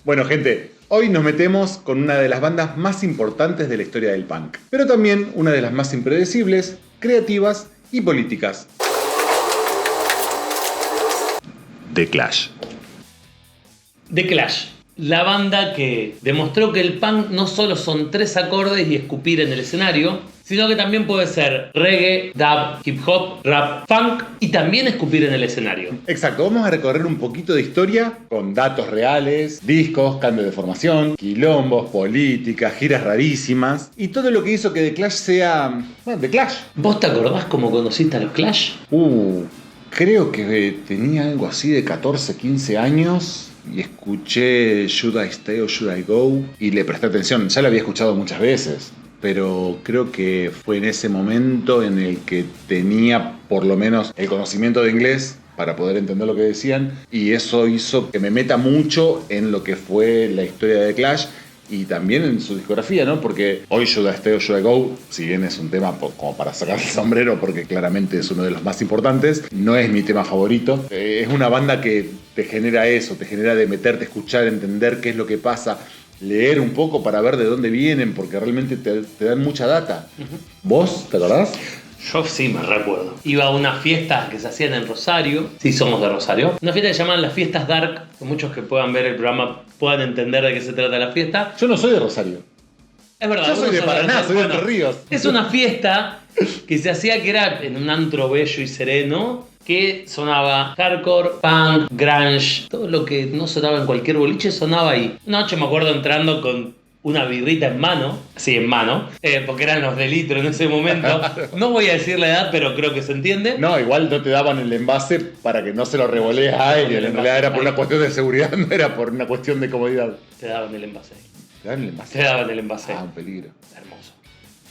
Bueno, gente, hoy nos metemos con una de las bandas más importantes de la historia del punk, pero también una de las más impredecibles, creativas y políticas. The Clash. The Clash, la banda que demostró que el punk no solo son 3 acordes y escupir en el escenario, sino que también puede ser reggae, dub, hip hop, rap, funk y también escupir en el escenario. Exacto, vamos a recorrer un poquito de historia con datos reales, discos, cambios de formación, quilombos, políticas, giras rarísimas y todo lo que hizo que The Clash sea... bueno, The Clash. ¿Vos te acordás cómo conociste a los Clash? Creo que tenía algo así de 14, 15 años y escuché Should I Stay or Should I Go y le presté atención. Ya lo había escuchado muchas veces, pero creo que fue en ese momento en el que tenía por lo menos el conocimiento de inglés para poder entender lo que decían, y eso hizo que me meta mucho en lo que fue la historia de The Clash y también en su discografía, ¿no? Porque hoy Should I Stay or Should I Go, si bien es un tema como para sacar el sombrero porque claramente es uno de los más importantes, no es mi tema favorito. Es una banda que te genera eso, te genera de meterte, escuchar, entender qué es lo que pasa, leer un poco para ver de dónde vienen, porque realmente te dan mucha data. ¿Vos te acordás? Yo sí me recuerdo. Iba a unas fiestas que se hacían en Rosario. Sí, somos de Rosario. Una fiesta que se llaman las fiestas Dark. Que muchos que puedan ver el programa puedan entender de qué se trata la fiesta. Yo no soy de Rosario. Es verdad. Yo soy de Paraná, soy de Entre Ríos. Es una fiesta que se hacía que era en un antro bello y sereno, que sonaba hardcore, punk, grunge, todo lo que no sonaba en cualquier boliche sonaba ahí. Una noche me acuerdo entrando con una birrita en mano, porque eran los de litro en ese momento. No voy a decir la edad, pero creo que se entiende. No, igual no te daban el envase para que no se lo revolees a alguien. En realidad era por una cuestión de seguridad, no era por una cuestión de comodidad. Te daban el envase. ¿Te daban el envase? Te daban el envase. Un peligro. Hermoso.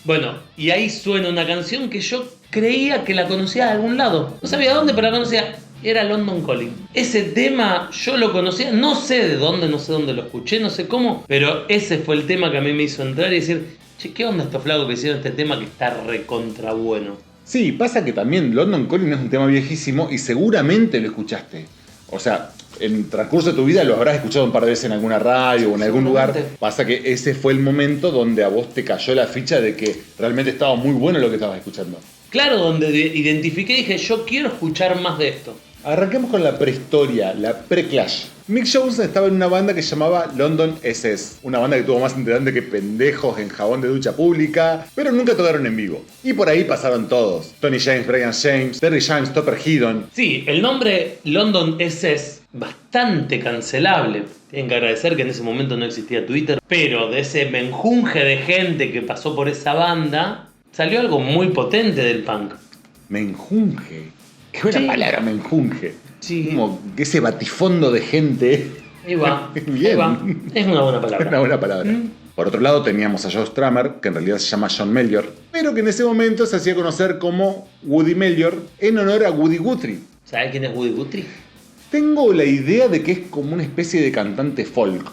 Bueno, y ahí suena una canción que yo creía que la conocía de algún lado. No sabía dónde, pero la conocía. Era London Calling. Ese tema yo lo conocía, no sé de dónde, no sé dónde lo escuché, no sé cómo, pero ese fue el tema que a mí me hizo entrar y decir, che, ¿qué onda estos flacos que hicieron este tema que está recontra bueno? Sí, pasa que también London Calling es un tema viejísimo y seguramente lo escuchaste. O sea, en el transcurso de tu vida lo habrás escuchado un par de veces en alguna radio o en algún lugar. Pasa que ese fue el momento donde a vos te cayó la ficha de que realmente estaba muy bueno lo que estabas escuchando. Claro, donde identifiqué y dije, yo quiero escuchar más de esto. Arranquemos con la prehistoria, la pre-Clash. Mick Jones estaba en una banda que se llamaba London SS, una banda que tuvo más integrante que pendejos en jabón de ducha pública, pero nunca tocaron en vivo. Y por ahí pasaron todos: Tony James, Brian James, Terry James, Topper Headon. Sí, el nombre London SS, bastante cancelable. Tienen que agradecer que en ese momento no existía Twitter, pero de ese menjunje de gente que pasó por esa banda, salió algo muy potente del punk. Menjunje. Qué buena palabra, menjunje. Sí. Como ese batifondo de gente. Ahí va. Bien. Ahí va. Es una buena palabra. Es una buena palabra. Por otro lado teníamos a Joe Strummer, que en realidad se llama John Mellior, pero que en ese momento se hacía conocer como Woody Mellior en honor a Woody Guthrie. ¿Sabes quién es Woody Guthrie? Tengo la idea de que es como una especie de cantante folk.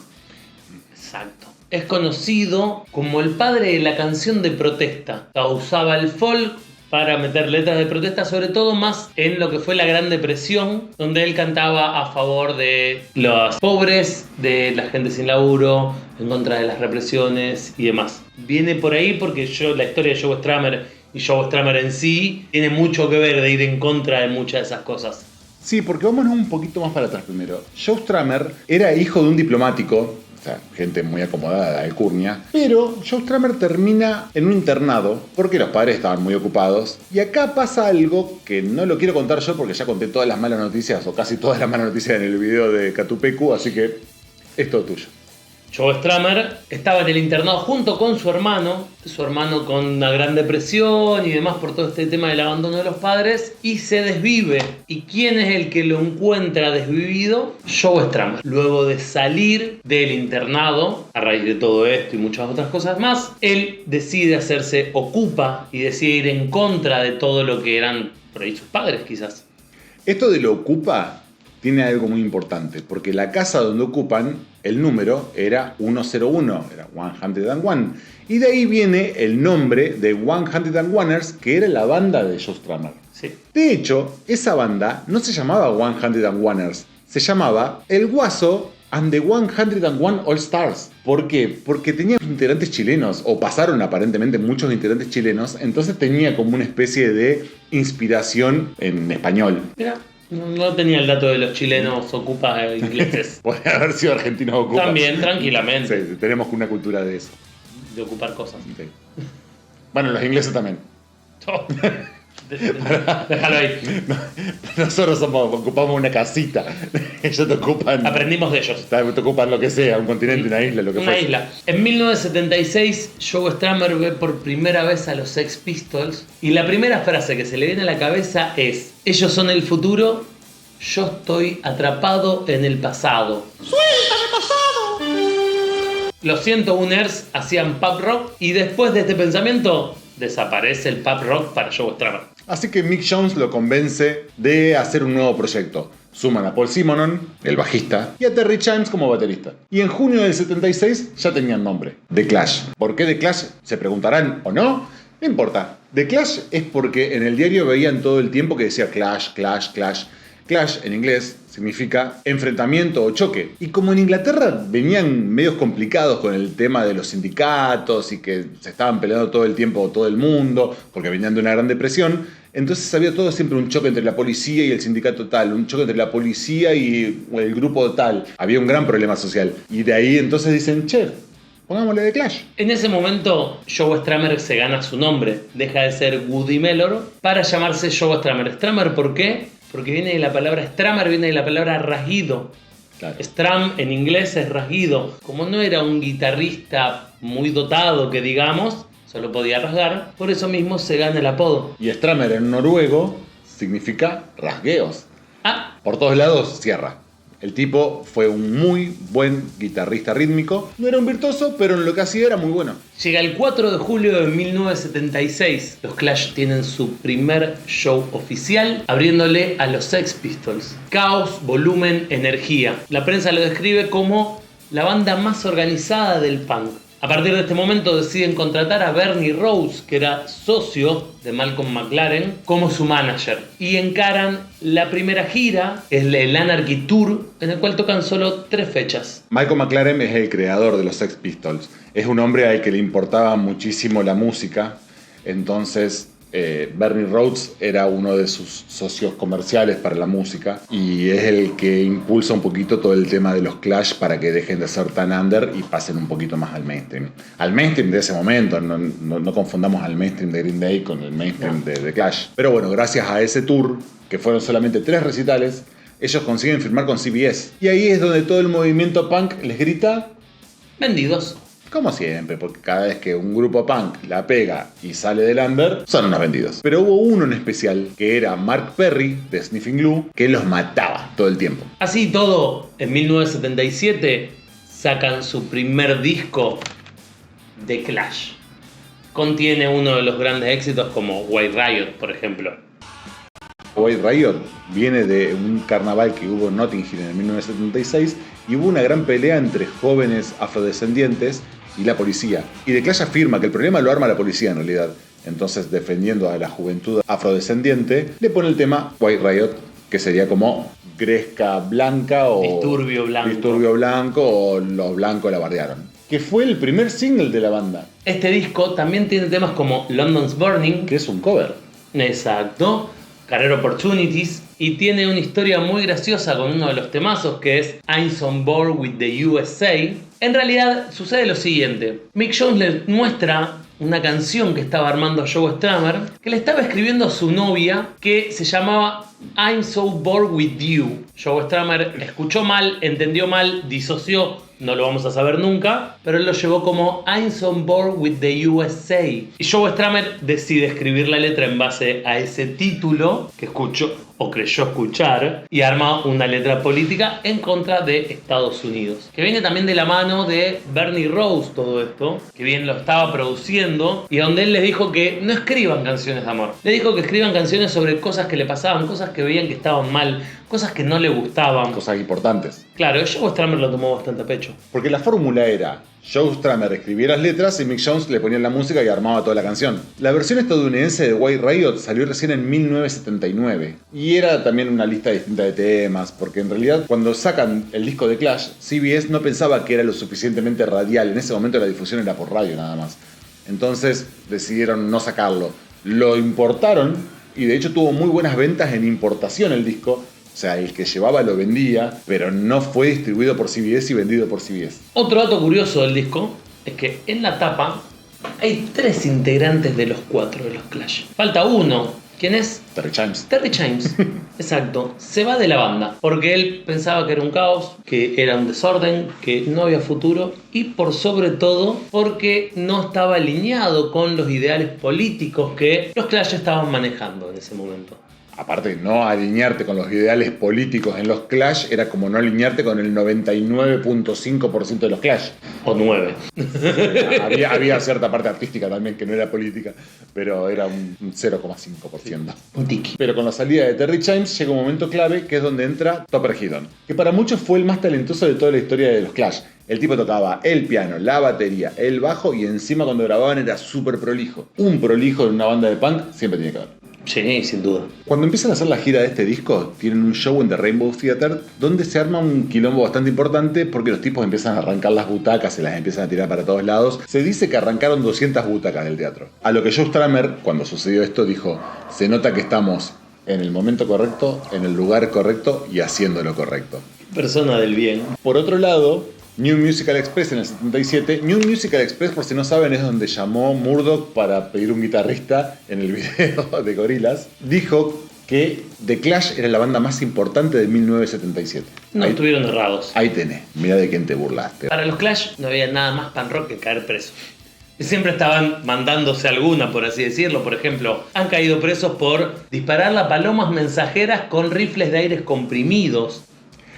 Exacto. Es conocido como el padre de la canción de protesta. Usaba el folk para meter letras de protesta, sobre todo más en lo que fue la Gran Depresión, donde él cantaba a favor de los pobres, de la gente sin laburo, en contra de las represiones y demás. Viene por ahí porque la historia de Joe Strummer y Joe Strummer en sí tiene mucho que ver de ir en contra de muchas de esas cosas. Sí, porque vámonos un poquito más para atrás primero. Joe Strummer era hijo de un diplomático, o sea, gente muy acomodada de alcurnia, pero Joe Strummer termina en un internado porque los padres estaban muy ocupados. Y acá pasa algo que no lo quiero contar yo porque ya conté todas las malas noticias, o casi todas las malas noticias en el video de Catupecu, así que es todo tuyo. Joe Strummer estaba en el internado junto con su hermano con una gran depresión y demás por todo este tema del abandono de los padres, y se desvive. ¿Y quién es el que lo encuentra desvivido? Joe Strummer. Luego de salir del internado, a raíz de todo esto y muchas otras cosas más, él decide ocupa y decide ir en contra de todo lo que eran por ahí sus padres, quizás. Esto de lo ocupa tiene algo muy importante, porque la casa donde ocupan, el número era 101, era 101. Y de ahí viene el nombre de 101ers, que era la banda de Joe Strummer. Sí. De hecho, esa banda no se llamaba 101ers, se llamaba El Guaso and the 101 All Stars. ¿Por qué? Porque tenía integrantes chilenos, o pasaron aparentemente muchos integrantes chilenos, entonces tenía como una especie de inspiración en español. Mira, no tenía el dato de los chilenos ocupa ingleses. Podría haber sido argentinos ocupas. También, tranquilamente. Sí, tenemos una cultura de eso. De ocupar cosas. Sí. Bueno, los ingleses también. Déjalo ahí. Nosotros ocupamos una casita. Ellos te ocupan. Aprendimos de ellos. Te ocupan lo que sea, un continente, una isla, lo que Una fuese. isla. En 1976, Joe Strummer ve por primera vez a los Sex Pistols y la primera frase que se le viene a la cabeza es: ellos son el futuro, yo estoy atrapado en el pasado. ¡Suéltame, pasado! Los 101ers hacían pop rock y después de este pensamiento desaparece el pop rock para Joe Strummer. Así que Mick Jones lo convence de hacer un nuevo proyecto. Suman a Paul Simonon, el bajista, y a Terry Chimes como baterista. Y en junio del 76 ya tenían nombre: The Clash. ¿Por qué The Clash? Se preguntarán o no. No importa. The Clash es porque en el diario veían todo el tiempo que decía Clash, Clash, Clash. Clash en inglés significa enfrentamiento o choque. Y como en Inglaterra venían medios complicados con el tema de los sindicatos y que se estaban peleando todo el tiempo todo el mundo porque venían de una gran depresión, entonces había todo siempre un choque entre la policía y el sindicato tal, un choque entre la policía y el grupo tal. Había un gran problema social. Y de ahí entonces dicen, che, pongámosle The Clash. En ese momento, Joe Strummer se gana su nombre. Deja de ser Woody Mellor para llamarse Joe Strummer. ¿Strummer por qué? Porque viene de la palabra Strummer, viene de la palabra rasguido. Claro. Strum en inglés es rasguido. Como no era un guitarrista muy dotado, que digamos, solo podía rasgar, por eso mismo se gana el apodo. Y Strummer en noruego significa rasgueos. Por todos lados cierra. El tipo fue un muy buen guitarrista rítmico. No era un virtuoso, pero en lo que hacía era muy bueno. Llega el 4 de julio de 1976. Los Clash tienen su primer show oficial, abriéndole a los Sex Pistols. Caos, volumen, energía. La prensa lo describe como la banda más organizada del punk. A partir de este momento deciden contratar a Bernie Rhodes, que era socio de Malcolm McLaren, como su manager. Y encaran la primera gira, el Anarchy Tour, en el cual tocan solo 3 fechas. Malcolm McLaren es el creador de los Sex Pistols. Es un hombre al que le importaba muchísimo la música. Entonces Bernie Rhodes era uno de sus socios comerciales para la música y es el que impulsa un poquito todo el tema de los Clash para que dejen de ser tan under y pasen un poquito más al mainstream. Al mainstream de ese momento, no confundamos al mainstream de Green Day con el mainstream de Clash. Pero bueno, gracias a ese tour, que fueron solamente 3 recitales, ellos consiguen firmar con CBS. Y ahí es donde todo el movimiento punk les grita: vendidos. Como siempre, porque cada vez que un grupo punk la pega y sale del under, son unos vendidos. Pero hubo uno en especial, que era Mark Perry, de Sniffing Glue, que los mataba todo el tiempo. Así todo, en 1977 sacan su primer disco, The Clash. Contiene uno de los grandes éxitos como White Riot, por ejemplo. White Riot viene de un carnaval que hubo en Notting Hill en 1976 y hubo una gran pelea entre jóvenes afrodescendientes y la policía. Y The Clash afirma que el problema lo arma la policía en realidad. Entonces, defendiendo a la juventud afrodescendiente, le pone el tema White Riot, que sería como Gresca Blanca o Disturbio Blanco o Los Blancos la bardearon. Que fue el primer single de la banda. Este disco también tiene temas como London's Burning, que es un cover. Exacto. Career Opportunities, y tiene una historia muy graciosa con uno de los temazos que es I'm so bored with the USA. En realidad sucede lo siguiente: Mick Jones le muestra una canción que estaba armando a Joe Strummer, que le estaba escribiendo a su novia, que se llamaba I'm so bored with you. Joe Strummer escuchó mal, entendió mal, disoció, no lo vamos a saber nunca, pero él lo llevó como I'm so bored with the USA. Y Joe Strummer decide escribir la letra en base a ese título que escuchó o creyó escuchar y arma una letra política en contra de Estados Unidos, que viene también de la mano de Bernie Rhodes todo esto, que bien lo estaba produciendo y donde él les dijo que no escriban canciones de amor, le dijo que escriban canciones sobre cosas que le pasaban, cosas que veían que estaban mal, cosas que no le gustaban. Cosas importantes. Claro, Joe Strummer lo tomó bastante a pecho. Porque la fórmula era: Joe Strummer escribía las letras y Mick Jones le ponía la música y armaba toda la canción. La versión estadounidense de White Riot salió recién en 1979 y era también una lista distinta de temas, porque en realidad cuando sacan el disco de Clash, CBS no pensaba que era lo suficientemente radial. En ese momento la difusión era por radio nada más. Entonces decidieron no sacarlo. Lo importaron y de hecho tuvo muy buenas ventas en importación el disco. O sea, el que llevaba lo vendía, pero no fue distribuido por CBS y vendido por CBS. Otro dato curioso del disco es que en la tapa hay 3 integrantes de los 4 de los Clash. Falta uno. ¿Quién es? Terry Chimes. Terry Chimes, exacto. Se va de la banda porque él pensaba que era un caos, que era un desorden, que no había futuro y por sobre todo porque no estaba alineado con los ideales políticos que los Clash estaban manejando en ese momento. Aparte, no alinearte con los ideales políticos en los Clash era como no alinearte con el 99.5% de los Clash. O 9. Había cierta parte artística también que no era política, pero era un 0,5%. Un tiki. Pero con la salida de Terry Chimes llega un momento clave que es donde entra Topper Headon, que para muchos fue el más talentoso de toda la historia de los Clash. El tipo tocaba el piano, la batería, el bajo y encima cuando grababan era súper prolijo. Un prolijo en una banda de punk siempre tiene que haber. Sí, sin duda. Cuando empiezan a hacer la gira de este disco, tienen un show en The Rainbow Theater donde se arma un quilombo bastante importante porque los tipos empiezan a arrancar las butacas, se las empiezan a tirar para todos lados. Se dice que arrancaron 200 butacas del teatro. A lo que Joe Strummer, cuando sucedió esto, dijo: se nota que estamos en el momento correcto, en el lugar correcto y haciendo lo correcto. Persona del bien. Por otro lado, New Musical Express en el 77. New Musical Express, por si no saben, es donde llamó Murdoch para pedir un guitarrista en el video de Gorillaz. Dijo que The Clash era la banda más importante de 1977. No estuvieron errados. Ahí tenés, mirá de quién te burlaste. Para los Clash no había nada más pan rock que caer preso. Siempre estaban mandándose alguna, por así decirlo. Por ejemplo, han caído presos por disparar a palomas mensajeras con rifles de aire comprimidos.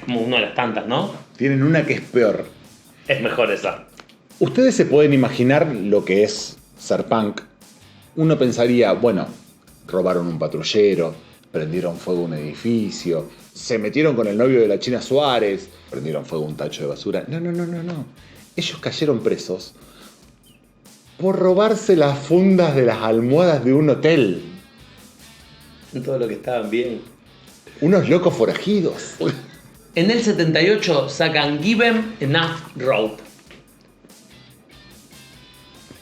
Como una de las tantas, ¿no? Tienen una que es peor. Es mejor esa. Ustedes se pueden imaginar lo que es ser punk. Uno pensaría, bueno, robaron un patrullero, prendieron fuego a un edificio, se metieron con el novio de la China Suárez, prendieron fuego a un tacho de basura. No. Ellos cayeron presos por robarse las fundas de las almohadas de un hotel. Todo lo que estaban bien. Unos locos forajidos. En el 78 sacan Give 'Em Enough Road,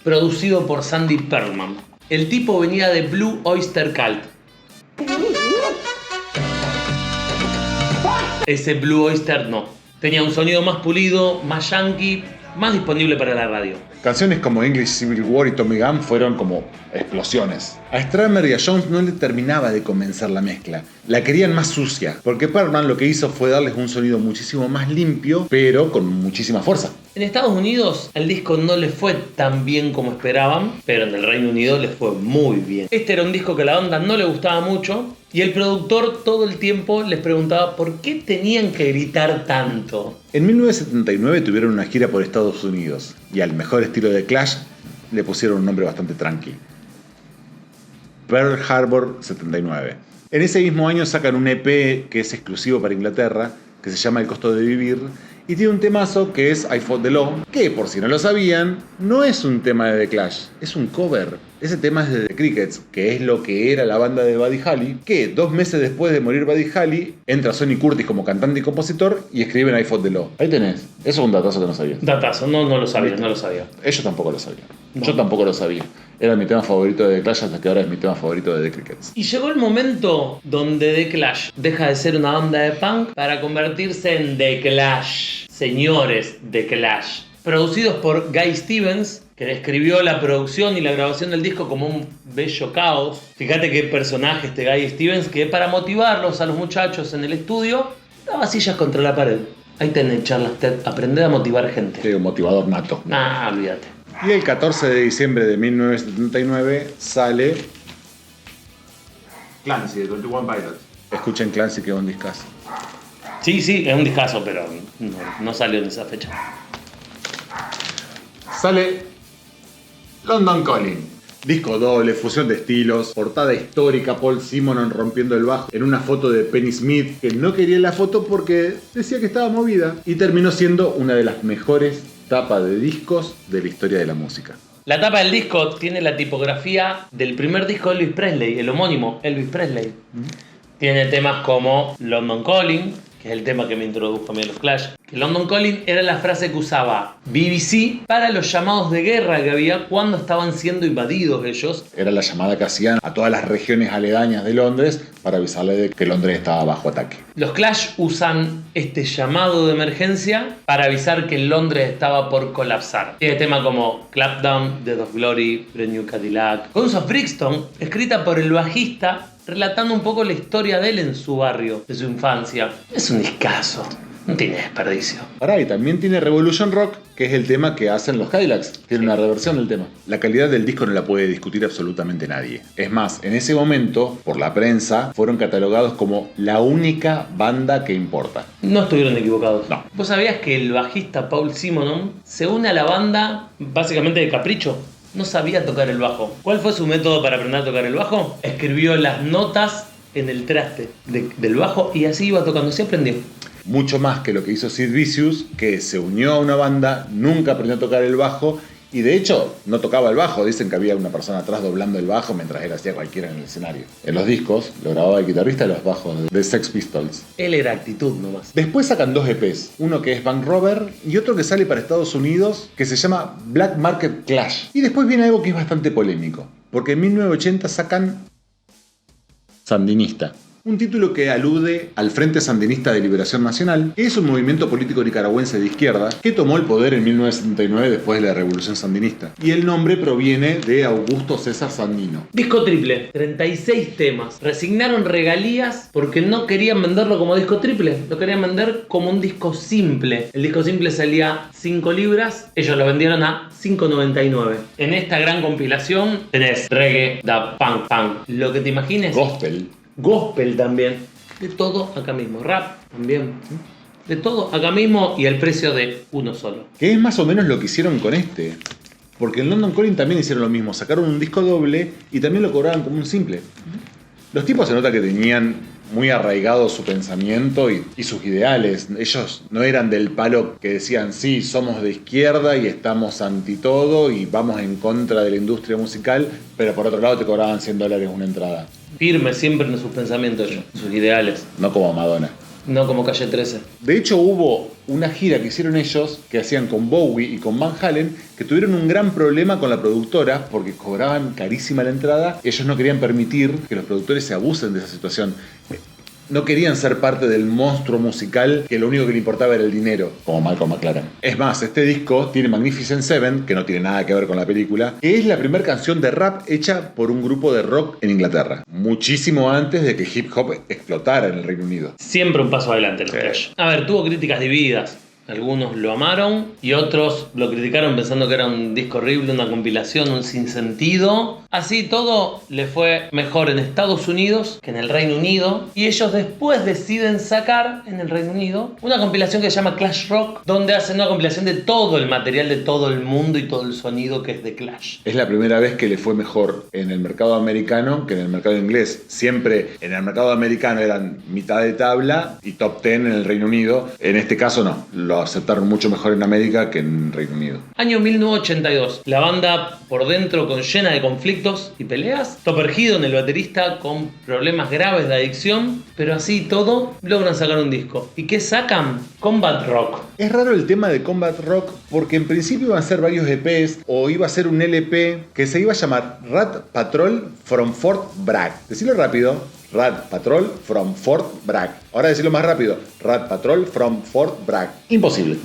producido por Sandy Pearlman. El tipo venía de Blue Oyster Cult. Ese Blue Oyster no. Tenía un sonido más pulido, más yankee, más disponible para la radio. Canciones como English Civil War y Tommy Gun fueron como explosiones. A Strummer y a Jones no le terminaba de convencer la mezcla. La querían más sucia, porque Pearlman lo que hizo fue darles un sonido muchísimo más limpio, pero con muchísima fuerza. En Estados Unidos el disco no les fue tan bien como esperaban, pero en el Reino Unido les fue muy bien. Este era un disco que a la banda no le gustaba mucho y el productor todo el tiempo les preguntaba por qué tenían que gritar tanto. En 1979 tuvieron una gira por Estados Unidos y al mejor estilo de Clash le pusieron un nombre bastante tranqui: Pearl Harbor 79. En ese mismo año sacan un EP que es exclusivo para Inglaterra, que se llama El Costo de Vivir, y tiene un temazo que es I Fought the Law, que por si no lo sabían, no es un tema de The Clash, es un cover. Ese tema es de The Crickets, que es lo que era la banda de Buddy Holly, que 2 meses después de morir Buddy Holly, entra Sonny Curtis como cantante y compositor y escriben I Fought the Law. Ahí tenés, eso es un datazo que no sabías. Datazo, no lo sabía, no lo sabía. Ellos tampoco lo sabían. No. Yo tampoco lo sabía. Era mi tema favorito de The Clash hasta que ahora es mi tema favorito de The Crickets. Y llegó el momento donde The Clash deja de ser una banda de punk para convertirse en The Clash. Señores The Clash. Producidos por Guy Stevens, que describió la producción y la grabación del disco como un bello caos. Fíjate qué personaje este Guy Stevens, que para motivarlos a los muchachos en el estudio, daba sillas contra la pared. Ahí tenés, Charlas TED, aprender a motivar gente. Sí, un motivador nato. Ah, olvídate. Y el 14 de diciembre de 1979 sale Clancy de 21 Pilots. Escuchen Clancy, que es un discazo. Sí, es un discazo, pero no salió en esa fecha. Sale London Calling. Disco doble, fusión de estilos, portada histórica, Paul Simonon rompiendo el bajo en una foto de Penny Smith, que no quería la foto porque decía que estaba movida. Y terminó siendo una de las mejores tapas de discos de la historia de la música. La tapa del disco tiene la tipografía del primer disco de Elvis Presley, el homónimo, Elvis Presley. Tiene temas como London Calling, que es el tema que me introdujo a mí a los Clash. Que London Calling era la frase que usaba BBC para los llamados de guerra que había cuando estaban siendo invadidos ellos. Era la llamada que hacían a todas las regiones aledañas de Londres para avisarle de que Londres estaba bajo ataque. Los Clash usan este llamado de emergencia para avisar que Londres estaba por colapsar. Tiene temas como Clapdown, Dead of Glory, Brand New Cadillac. Guns of Brixton, escrita por el bajista, relatando un poco la historia de él en su barrio, de su infancia. Es un discazo, no tiene desperdicio. Pará, y también tiene Revolution Rock, que es el tema que hacen los Cadillacs. Tiene una reversión del tema. La calidad del disco no la puede discutir absolutamente nadie. Es más, en ese momento, por la prensa, fueron catalogados como la única banda que importa. No estuvieron equivocados. No. ¿Vos sabías que el bajista Paul Simonon se une a la banda básicamente de capricho? No sabía tocar el bajo. ¿Cuál fue su método para aprender a tocar el bajo? Escribió las notas en el traste del bajo y así iba tocando. Se aprendió. Mucho más que lo que hizo Sid Vicious, que se unió a una banda, nunca aprendió a tocar el bajo y de hecho no tocaba el bajo. Dicen que había una persona atrás doblando el bajo mientras él hacía cualquiera en el escenario. En los discos lo grababa el guitarrista de los bajos de Sex Pistols. Él era actitud nomás. Después sacan 2 EPs, uno que es Bank Robber y otro que sale para Estados Unidos que se llama Black Market Clash. Y después viene algo que es bastante polémico, porque en 1980 sacan Sandinista. Un título que alude al Frente Sandinista de Liberación Nacional, que es un movimiento político nicaragüense de izquierda que tomó el poder en 1979 después de la Revolución Sandinista. Y el nombre proviene de Augusto César Sandino. Disco triple, 36 temas. Resignaron regalías porque no querían venderlo como disco triple, lo querían vender como un disco simple. El disco simple salía 5 libras, ellos lo vendieron a 5.99. En esta gran compilación tenés reggae, da punk, lo que te imagines. Gospel también, de todo acá mismo, rap también, de todo acá mismo y el precio de uno solo. Que es más o menos lo que hicieron con este, porque en London Calling también hicieron lo mismo, sacaron un disco doble y también lo cobraban como un simple. Los tipos se nota que tenían muy arraigado su pensamiento y sus ideales. Ellos no eran del palo que decían, sí, somos de izquierda y estamos anti todo y vamos en contra de la industria musical, pero por otro lado te cobraban $100 una entrada. Firme siempre en sus pensamientos, en sus ideales. No como Madonna. No como Calle 13. De hecho hubo una gira que hicieron ellos, que hacían con Bowie y con Van Halen, que tuvieron un gran problema con la productora porque cobraban carísima la entrada. Ellos no querían permitir que los productores se abusen de esa situación. No querían ser parte del monstruo musical que lo único que le importaba era el dinero, como Malcolm McLaren. Es más, este disco tiene Magnificent Seven, que no tiene nada que ver con la película, que es la primera canción de rap hecha por un grupo de rock en Inglaterra, muchísimo antes de que hip hop explotara en el Reino Unido. Siempre un paso adelante los Clash. A ver, tuvo críticas divididas. Algunos lo amaron y otros lo criticaron pensando que era un disco horrible, una compilación, un sinsentido. Así todo le fue mejor en Estados Unidos que en el Reino Unido. Y ellos después deciden sacar en el Reino Unido una compilación que se llama Clash Rock, donde hacen una compilación de todo el material de todo el mundo y todo el sonido que es de Clash. Es la primera vez que le fue mejor en el mercado americano que en el mercado inglés. Siempre en el mercado americano eran mitad de tabla y top 10 en el Reino Unido. En este caso no, lo aceptaron mucho mejor en América que en Reino Unido. Año 1982. La banda por dentro llena de conflictos y peleas. Topper Headon, el baterista, con problemas graves de adicción. Pero así todo, logran sacar un disco. ¿Y qué sacan? Combat Rock. Es raro el tema de Combat Rock porque en principio iban a ser varios EPs o iba a ser un LP que se iba a llamar Rat Patrol from Fort Bragg. Decirlo rápido. Rat Patrol from Fort Bragg. Ahora decirlo más rápido. Rat Patrol from Fort Bragg. Imposible.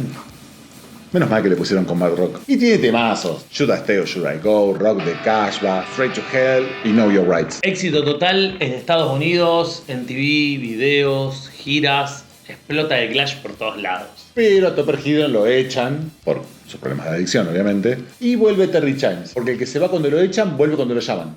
Menos mal que le pusieron Combat Rock. Y tiene temazos. Should I Stay or Should I Go, Rock the Casbah, Straight to Hell y Know Your Rights. Éxito total en Estados Unidos, en TV, videos, giras. Explota el Clash por todos lados. Pero a Topper Headon lo echan por sus problemas de adicción, obviamente. Y vuelve Terry Chimes. Porque el que se va cuando lo echan, vuelve cuando lo llaman.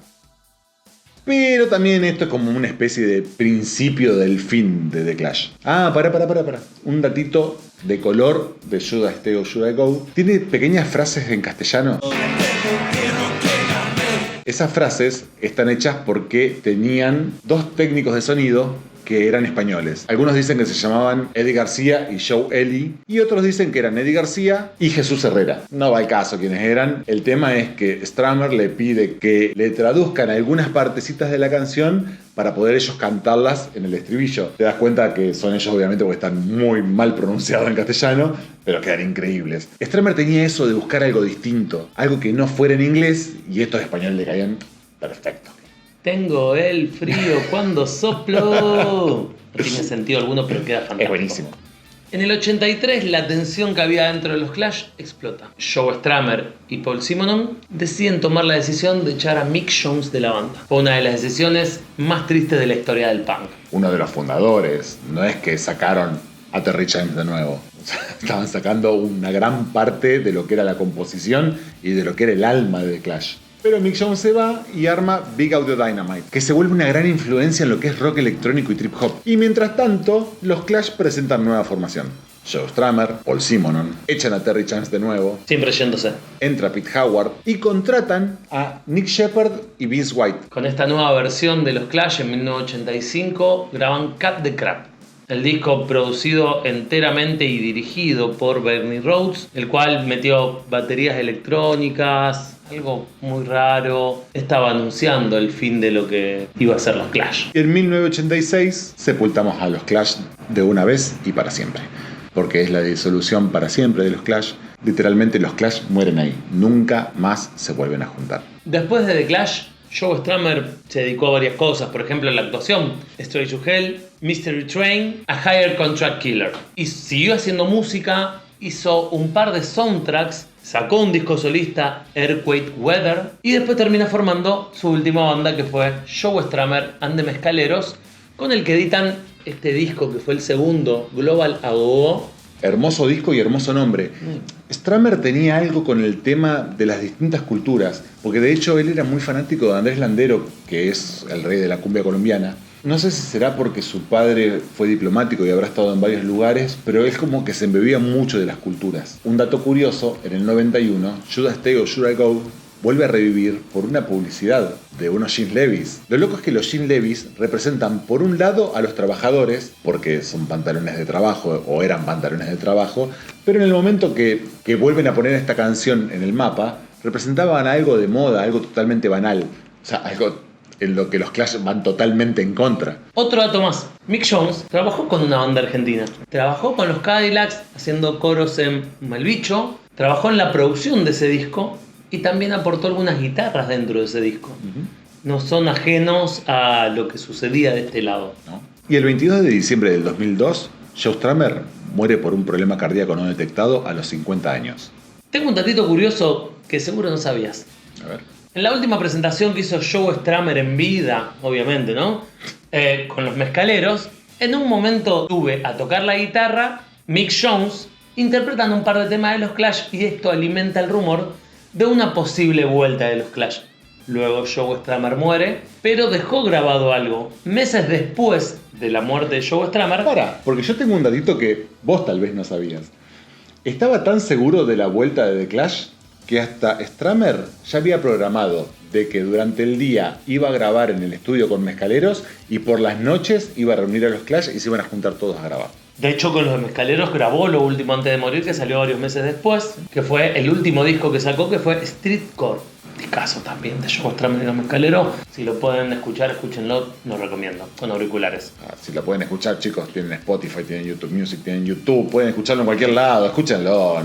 Pero también esto es como una especie de principio del fin de The Clash. Para. Un datito de color de Should I Stay or Should I Go. Tiene pequeñas frases en castellano. Esas frases están hechas porque tenían 2 técnicos de sonido que eran españoles. Algunos dicen que se llamaban Eddie García y Joe Ely, y otros dicen que eran Eddie García y Jesús Herrera. No va al caso quiénes eran. El tema es que Stramer le pide que le traduzcan algunas partecitas de la canción para poder ellos cantarlas en el estribillo. Te das cuenta que son ellos, obviamente, porque están muy mal pronunciados en castellano, pero quedan increíbles. Stramer tenía eso de buscar algo distinto, algo que no fuera en inglés, y estos españoles le caían perfecto. Tengo el frío cuando soplo. No tiene sentido alguno, pero queda fantástico. Es buenísimo. En el 83, la tensión que había dentro de los Clash explota. Joe Strummer y Paul Simonon deciden tomar la decisión de echar a Mick Jones de la banda. Fue una de las decisiones más tristes de la historia del punk. Uno de los fundadores. No es que sacaron a Terry James de nuevo. Estaban sacando una gran parte de lo que era la composición y de lo que era el alma de The Clash. Pero Mick Jones se va y arma Big Audio Dynamite, que se vuelve una gran influencia en lo que es rock electrónico y trip hop. Y mientras tanto, los Clash presentan nueva formación. Joe Strummer, Paul Simonon, echan a Terry Chance de nuevo. Siempre yéndose. Entra Pete Howard y contratan a Nick Sheppard y Vince White. Con esta nueva versión de los Clash en 1985 graban Cut the Crap. El disco producido enteramente y dirigido por Bernie Rhodes, el cual metió baterías electrónicas, algo muy raro. Estaba anunciando el fin de lo que iba a ser los Clash. Y en 1986 sepultamos a los Clash de una vez y para siempre. Porque es la disolución para siempre de los Clash. Literalmente los Clash mueren ahí. Nunca más se vuelven a juntar. Después de The Clash, Joe Strummer se dedicó a varias cosas, por ejemplo la actuación, Straight to Hell, Mystery Train, A Higher Contract Killer. Y siguió haciendo música, hizo un par de soundtracks, sacó un disco solista, Earthquake Weather, y después termina formando su última banda, que fue Joe Strummer and the Mescaleros, con el que editan este disco que fue el segundo, Global Agogó. Hermoso disco y hermoso nombre. Strummer tenía algo con el tema de las distintas culturas, porque de hecho él era muy fanático de Andrés Landero, que es el rey de la cumbia colombiana. No sé si será porque su padre fue diplomático y habrá estado en varios lugares, pero él como que se embebía mucho de las culturas. Un dato curioso, en el 91, Should I Stay or Should I Go vuelve a revivir por una publicidad de unos jeans Levi's. Lo loco es que los jeans Levi's representan por un lado a los trabajadores, porque son pantalones de trabajo o eran pantalones de trabajo, pero en el momento que vuelven a poner esta canción en el mapa, representaban algo de moda, algo totalmente banal. O sea, algo en lo que los Clash van totalmente en contra. Otro dato más. Mick Jones trabajó con una banda argentina. Trabajó con los Cadillacs haciendo coros en Malbicho. Trabajó en la producción de ese disco y también aportó algunas guitarras dentro de ese disco. No son ajenos a lo que sucedía de este lado. ¿No? Y el 22 de diciembre del 2002, Joe Strummer muere por un problema cardíaco no detectado a los 50 años. Tengo un datito curioso que seguro no sabías. A ver. En la última presentación que hizo Joe Strummer en vida, obviamente, ¿no? Con los Mescaleros, en un momento tuve a tocar la guitarra Mick Jones interpretando un par de temas de los Clash, y esto alimenta el rumor de una posible vuelta de los Clash. Luego Joe Strummer muere, pero dejó grabado algo. Meses después de la muerte de Joe Strummer... Porque yo tengo un datito que vos tal vez no sabías. Estaba tan seguro de la vuelta de The Clash que hasta Strummer ya había programado de que durante el día iba a grabar en el estudio con Mescaleros y por las noches iba a reunir a los Clash y se iban a juntar todos a grabar. De hecho, con los Mescaleros grabó lo último antes de morir, que salió varios meses después, que fue el último disco que sacó, que fue Streetcore. Discazo también de Joe Strummer y los Mescaleros. Si lo pueden escuchar, escúchenlo, lo recomiendo, con auriculares. Si lo pueden escuchar, chicos, tienen Spotify, tienen YouTube Music, tienen YouTube, pueden escucharlo en cualquier lado, escúchenlo.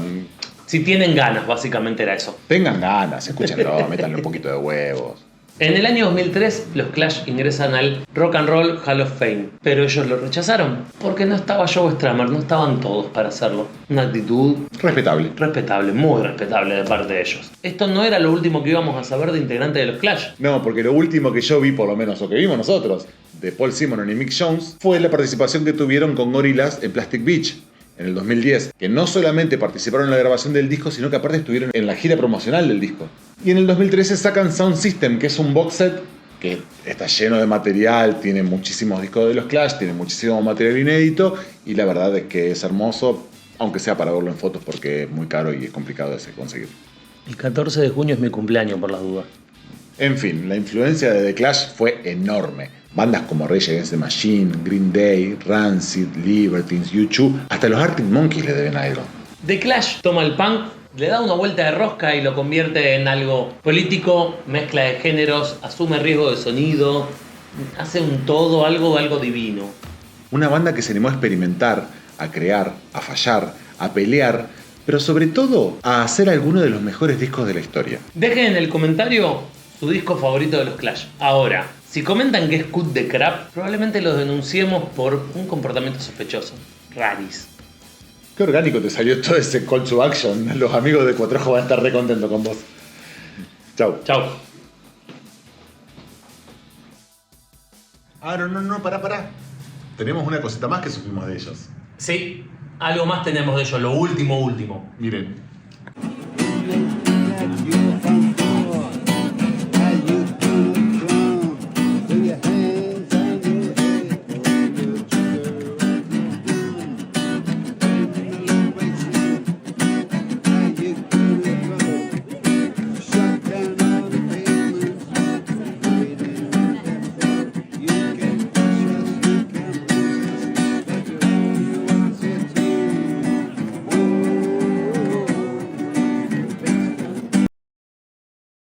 Si tienen ganas, básicamente era eso. Tengan ganas, escúchenlo, métanle un poquito de huevos. En el año 2003, los Clash ingresan al Rock and Roll Hall of Fame, pero ellos lo rechazaron, porque no estaba Joe Strummer, no estaban todos para hacerlo. Una actitud respetable, muy respetable de parte de ellos. Esto no era lo último que íbamos a saber de integrantes de los Clash. No, porque lo último que yo vi, por lo menos, o que vimos nosotros, de Paul Simonon y Mick Jones, fue la participación que tuvieron con Gorillaz en Plastic Beach en el 2010, que no solamente participaron en la grabación del disco, sino que aparte estuvieron en la gira promocional del disco. Y en el 2013 sacan Sound System, que es un box set que está lleno de material, tiene muchísimos discos de los Clash, tiene muchísimo material inédito, y la verdad es que es hermoso, aunque sea para verlo en fotos porque es muy caro y es complicado de conseguir. El 14 de junio es mi cumpleaños, por las dudas. En fin, la influencia de The Clash fue enorme. Bandas como Rage Against the Machine, Green Day, Rancid, Libertines, U2, hasta los Arctic Monkeys le deben algo. The Clash toma el punk, le da una vuelta de rosca y lo convierte en algo político, mezcla de géneros, asume riesgo de sonido, hace un todo, algo divino. Una banda que se animó a experimentar, a crear, a fallar, a pelear, pero sobre todo a hacer alguno de los mejores discos de la historia. Dejen en el comentario su disco favorito de los Clash. Ahora, si comentan que es Cut the Crap, probablemente los denunciemos por un comportamiento sospechoso. Raris. Qué orgánico te salió todo ese call to action. Los amigos de Cuatro Ojos van a estar re contentos con vos. Chau. Chau. No, pará. Tenemos una cosita más que supimos de ellos. Sí, algo más tenemos de ellos, lo último. Miren.